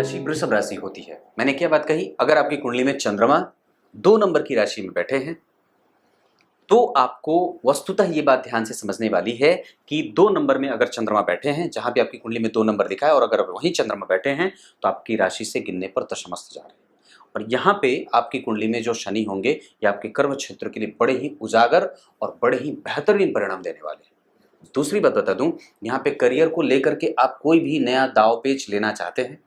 राशि वृषभ राशि होती है। मैंने क्या बात कही, अगर आपकी कुंडली में चंद्रमा 2 नंबर की राशि में बैठे हैं तो आपको वस्तुतः ये बात ध्यान से समझने वाली है कि 2 नंबर में अगर चंद्रमा बैठे हैं, जहां भी आपकी कुंडली में 2 नंबर लिखा है और अगर वहीं चंद्रमा बैठे हैं तो आपकी राशि से गिनने पर दशमस्त जा रहे हैं। और यहाँ पे आपकी कुंडली में जो शनि होंगे ये आपके कर्म क्षेत्र के लिए बड़े ही उजागर और बड़े ही बेहतरीन परिणाम देने वाले हैं। दूसरी बात बता दूं, यहाँ पे करियर को लेकर के आप कोई भी नया दाव पेच लेना चाहते हैं,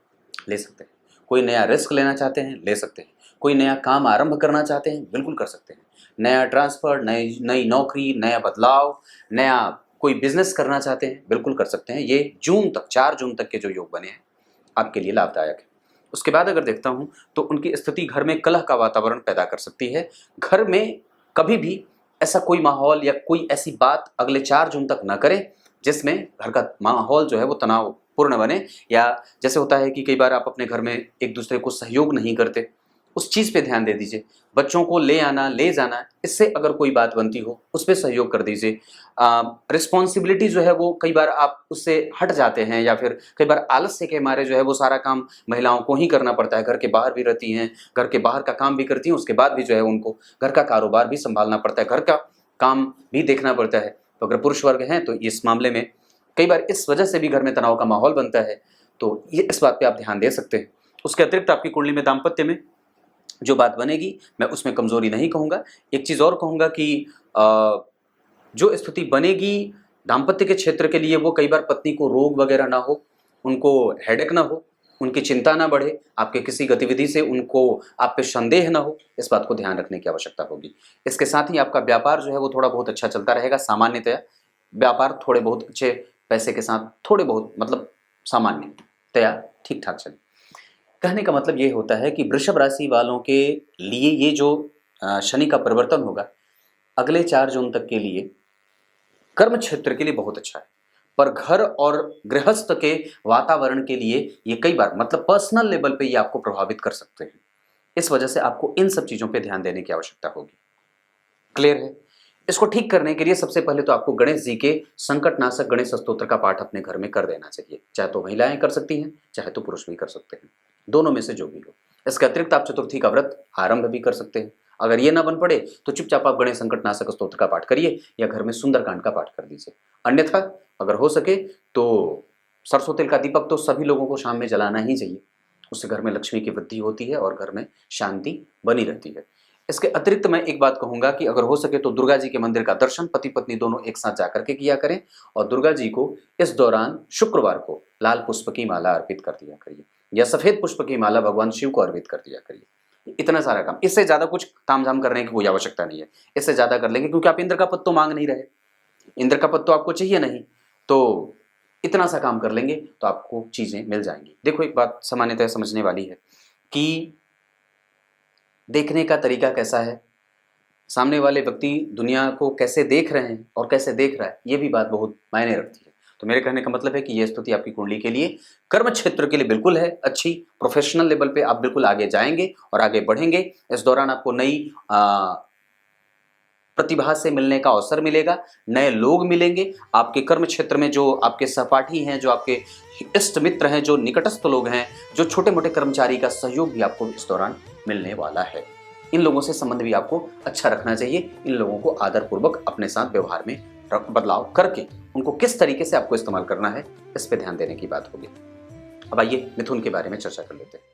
ले सकते हैं। कोई नया रिस्क लेना चाहते हैं, ले सकते हैं। कोई नया काम आरंभ करना चाहते हैं, बिल्कुल कर सकते हैं। नया ट्रांसफर, नई नौकरी, नया बदलाव, नया कोई बिजनेस करना चाहते हैं, बिल्कुल कर सकते हैं। ये जून तक, 4 जून तक के जो योग बने हैं आपके लिए लाभदायक है। उसके बाद अगर देखता हूं तो उनकी स्थिति घर में कलह का वातावरण पैदा कर सकती है। घर में कभी भी ऐसा कोई माहौल या कोई ऐसी बात अगले 4 जून तक न करें जिसमें घर का माहौल जो है वो तनावपूर्ण बने, या जैसे होता है कि कई बार आप अपने घर में एक दूसरे को सहयोग नहीं करते, उस चीज़ पे ध्यान दे दीजिए। बच्चों को ले आना, ले जाना, इससे अगर कोई बात बनती हो उस पर सहयोग कर दीजिए। रिस्पॉन्सिबिलिटी जो है वो कई बार आप उससे हट जाते हैं, या फिर कई बार आलस्य के मारे जो है वो सारा काम महिलाओं को ही करना पड़ता है। घर के बाहर भी रहती हैं, घर के बाहर का काम भी करती हैं, उसके बाद भी जो है उनको घर का कारोबार भी संभालना पड़ता है, घर का काम भी देखना पड़ता है। तो अगर पुरुष वर्ग हैं तो इस मामले में कई बार इस वजह से भी घर में तनाव का माहौल बनता है, तो ये इस बात पे आप ध्यान दे सकते हैं। उसके अतिरिक्त आपकी कुंडली में दाम्पत्य में जो बात बनेगी, मैं उसमें कमजोरी नहीं कहूँगा। एक चीज़ और कहूँगा कि जो स्थिति बनेगी दाम्पत्य के क्षेत्र के लिए, वो कई बार पत्नी को रोग वगैरह ना हो, उनको हेडेक ना हो, उनकी चिंता ना बढ़े, आपके किसी गतिविधि से उनको आप पे संदेह ना हो, इस बात को ध्यान रखने की आवश्यकता होगी। इसके साथ ही आपका व्यापार जो है वो थोड़ा बहुत अच्छा चलता रहेगा। सामान्यतया व्यापार थोड़े बहुत अच्छे पैसे के साथ, थोड़े बहुत मतलब सामान्यतया ठीक ठाक चले। कहने का मतलब ये होता है कि वृषभ राशि वालों के लिए ये जो शनि का परिवर्तन होगा अगले 4 जून तक के लिए कर्म क्षेत्र के लिए बहुत अच्छा है, पर घर और गृहस्थ के वातावरण के लिए ये कई बार मतलब पर्सनल लेवल पे ये आपको प्रभावित कर सकते हैं। इस वजह से आपको इन सब चीजों पे ध्यान देने की आवश्यकता होगी। क्लियर है? इसको ठीक करने के लिए सबसे पहले तो आपको गणेश जी के संकटनाशक गणेश स्तोत्र का पाठ अपने घर में कर देना चाहिए। चाहे तो महिलाएं कर सकती हैं, चाहे तो पुरुष भी कर सकते हैं, दोनों में से जो भी हो। इसके अतिरिक्त आप चतुर्थी का व्रत आरंभ भी कर सकते हैं। अगर ये ना बन पड़े तो चुपचाप आप गणेश संकटनाशक स्तोत्र का पाठ करिए या घर में सुंदरकांड का पाठ कर दीजिए। अन्यथा अगर हो सके तो सरसों तेल का दीपक तो सभी लोगों को शाम में जलाना ही चाहिए। उससे घर में लक्ष्मी की वृद्धि होती है और घर में शांति बनी रहती है। इसके अतिरिक्त मैं एक बात कहूंगा कि अगर हो सके तो दुर्गा जी के मंदिर का दर्शन पति पत्नी दोनों एक साथ जाकर के किया करें, और दुर्गा जी को इस दौरान शुक्रवार को लाल पुष्प की माला अर्पित कर दिया करिए, या सफेद पुष्प की माला भगवान शिव को अर्पित कर दिया करिए। इतना सारा काम, इससे ज्यादा कुछ तामझाम करने की कोई आवश्यकता नहीं है। इससे ज्यादा कर लेंगे क्योंकि आप इंद्र का पद तो मांग नहीं रहे, इंद्र का पद तो आपको चाहिए नहीं, तो इतना सा काम कर लेंगे तो आपको चीजें मिल जाएंगी। देखो एक बात सामान्यतः समझने वाली है कि देखने का तरीका कैसा है, सामने वाले व्यक्ति दुनिया को कैसे देख रहे हैं और कैसे देख रहा है, ये भी बात बहुत मायने रखती है। तो मेरे कहने का मतलब है कि यह स्थिति आपकी कुंडली के लिए कर्म क्षेत्र के लिए बिल्कुल है अच्छी। प्रोफेशनल लेवल पे आप बिल्कुल आगे जाएंगे और आगे बढ़ेंगे। इस दौरान आपको नई प्रतिभा से मिलने का अवसर मिलेगा, नए लोग मिलेंगे। आपके कर्म क्षेत्र में जो आपके सहपाठी हैं, जो आपके इष्ट मित्र हैं, जो निकटस्थ लोग हैं, जो छोटे मोटे कर्मचारी का सहयोग भी आपको इस दौरान मिलने वाला है। इन लोगों से संबंध भी आपको अच्छा रखना चाहिए। इन लोगों को आदरपूर्वक अपने साथ व्यवहार में बदलाव करके उनको किस तरीके से आपको इस्तेमाल करना है, इस पे ध्यान देने की बात होगी। अब आइए मिथुन के बारे में चर्चा कर लेते हैं।